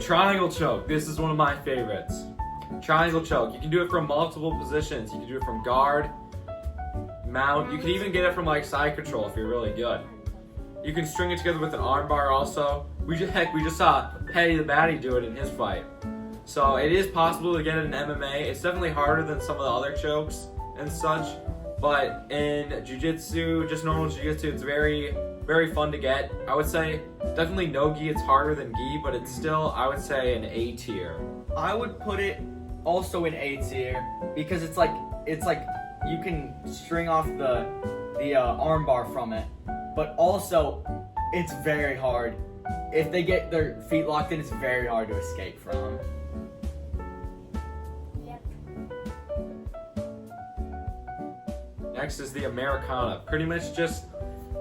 triangle choke. This is one of my favorites. Triangle choke. You can do it from multiple positions. You can do it from guard, mount. You can even get it from like side control if you're really good. You can string it together with an arm bar also. We just saw Petty the Batty do it in his fight. So it is possible to get it in MMA. It's definitely harder than some of the other chokes and such. But in jiu-jitsu, just normal jiu-jitsu, it's very, very fun to get. I would say definitely no gi. It's harder than gi, but it's still, I would say, an A tier. I would put it also in A tier because it's like you can string off the arm bar from it, but also it's very hard. If they get their feet locked in, it's very hard to escape from. Next is the Americana. Pretty much just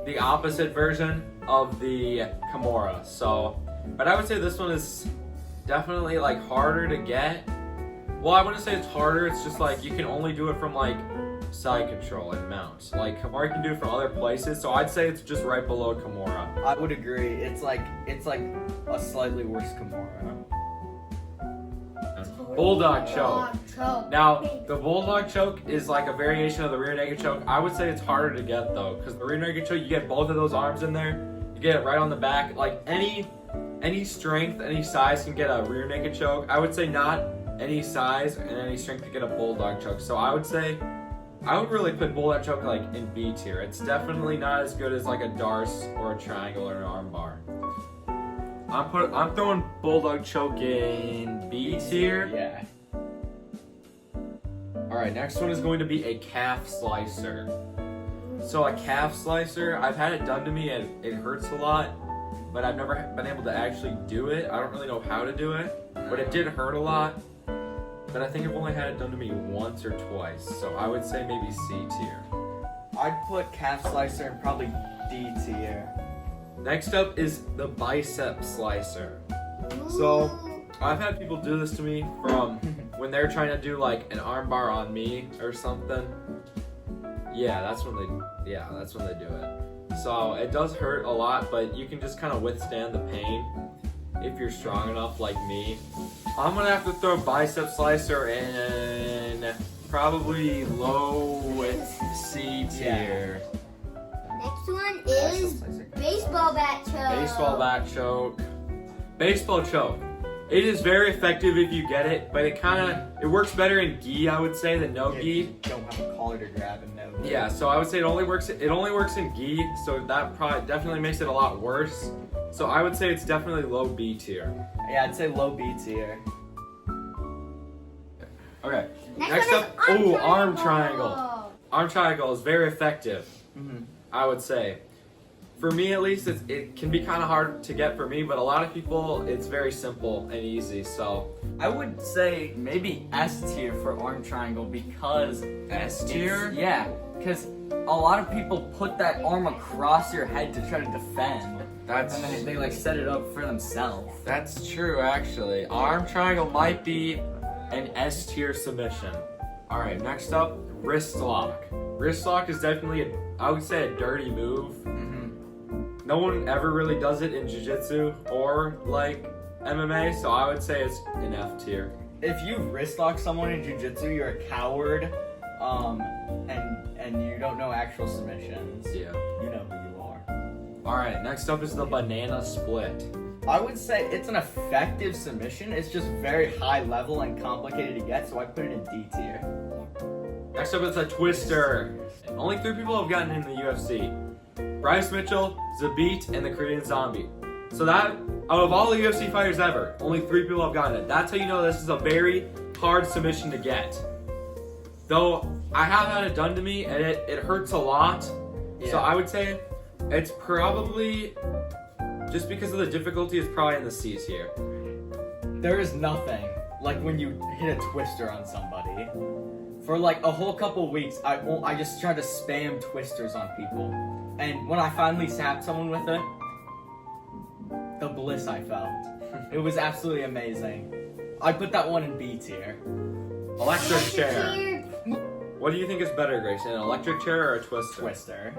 the opposite version of the Kimura. So, but I would say this one is definitely like harder to get. Well, I wouldn't say it's harder. It's just like you can only do it from like side control and mount. Like Kimura can do it from other places. So I'd say it's just right below Kimura. I would agree. It's like a slightly worse Kimura. Bulldog choke. Now, the Bulldog choke is like a variation of the rear naked choke. I would say it's harder to get though, because the rear naked choke, you get both of those arms in there. You get it right on the back. Like any strength, any size can get a rear naked choke. I would say not any size and any strength to get a Bulldog choke. So I would say, I would really put Bulldog choke like in B tier. It's definitely not as good as like a Darce or a triangle or an arm bar. I'm throwing Bulldog choke in B tier. Yeah. Alright, next one is going to be a calf slicer. So a calf slicer, I've had it done to me and it hurts a lot, but I've never been able to actually do it. I don't really know how to do it, but it did hurt a lot. But I think I've only had it done to me once or twice, so I would say maybe C tier. I'd put calf slicer in probably D tier. Next up is the Bicep Slicer. So, I've had people do this to me from when they're trying to do like an arm bar on me or something. Yeah, that's when they do it. So, it does hurt a lot, but you can just kind of withstand the pain if you're strong enough like me. I'm gonna have to throw Bicep Slicer in probably low C tier. Next one is baseball bat choke. Baseball bat choke. Baseball choke. It is very effective if you get it, but it works better in gi, I would say, than no gi. You don't have a collar to grab and no gi. Yeah, so I would say it only works in gi, so that probably definitely makes it a lot worse. So I would say it's definitely low B tier. Yeah, I'd say low B tier. Okay. Next up, arm triangle. Arm triangle is very effective. I would say. For me at least, it can be kind of hard to get for me, but a lot of people, it's very simple and easy, so. I would say maybe S tier for arm triangle because... S tier? Yeah, because a lot of people put that arm across your head to try to defend. And then they like set it up for themselves. That's true, actually. Arm triangle might be an S tier submission. Alright, next up, wrist lock. Wrist lock is definitely, I would say, a dirty move. No one ever really does it in jiu-jitsu or like MMA, so I would say it's an F tier. If you wrist lock someone in jiu-jitsu, you're a coward, and you don't know actual submissions. Yeah. You know who you are. Alright, next up is the banana split. I would say it's an effective submission. It's just very high level and complicated to get, so I put it in D tier. Next up is a twister. Only 3 people have gotten in the UFC. Bryce Mitchell, Zabit, and the Korean Zombie. So that, out of all the UFC fighters ever, only 3 people have gotten it. That's how you know this is a very hard submission to get. Though, I have had it done to me, and it hurts a lot. Yeah. So I would say it's probably, just because of the difficulty, it's probably in the C tier. There is nothing like when you hit a twister on somebody. For like a whole couple weeks, I just tried to spam twisters on people. And when I finally sapped someone with it, the bliss I felt. It was absolutely amazing. I put that one in B tier. Electric chair. What do you think is better, Grayson? An electric chair or a twister? Twister.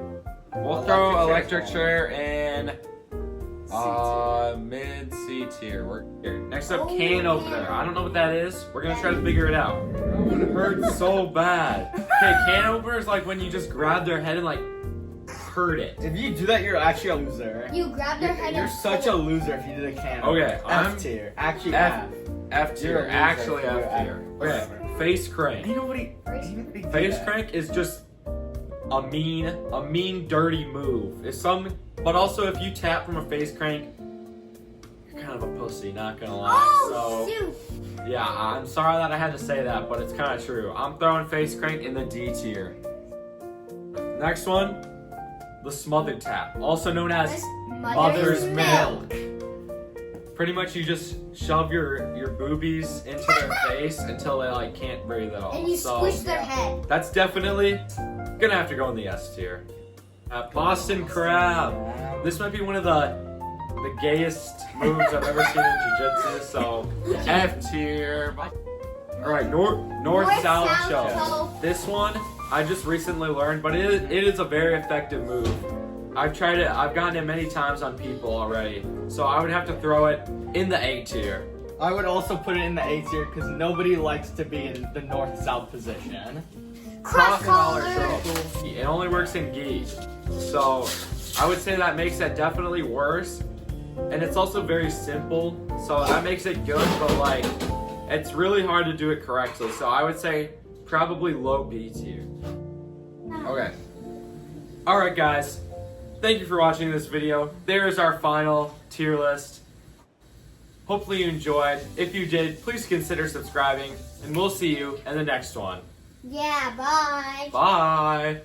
We'll throw electric chair in Mid C tier. We're here. Next up, can opener. I don't know what that is. We're gonna try to figure it out. It hurts so bad. Okay, can opener is like when you just grab their head and like hurt it. If you do that, you're actually a loser. You grab their head. You're such a loser if you did a can. Okay, I'm F tier. Actually, F. F You're a tier. loser. Actually You're F tier. Okay, face crank. Ain't nobody. Face crank is just a mean, dirty move. But also if you tap from a face crank, you're kind of a pussy, not gonna lie. Oh, shoot. So, yeah, I'm sorry that I had to say that, but it's kind of true. I'm throwing face crank in the D tier. Next one, the Smother Tap, also known as Mother's Milk. Pretty much you just shove your boobies into their face until they like can't breathe at all. And you squish their head. That's definitely gonna have to go in the S tier. Boston Crab. This might be one of the gayest moves I've ever seen in Jiu-Jitsu, so F tier. Alright, North-South Choke. This one, I just recently learned, but it is a very effective move. I've tried it, I've gotten it many times on people already, so I would have to throw it in the A tier. I would also put it in the A tier because nobody likes to be in the north-south position. Cross collar. It only works in gi, so I would say that makes it definitely worse. And it's also very simple, so that makes it good, but like, it's really hard to do it correctly. So I would say probably low B tier. Okay. Alright guys, thank you for watching this video. There is our final tier list. Hopefully you enjoyed. If you did, please consider subscribing, and we'll see you in the next one. Yeah, bye. Bye.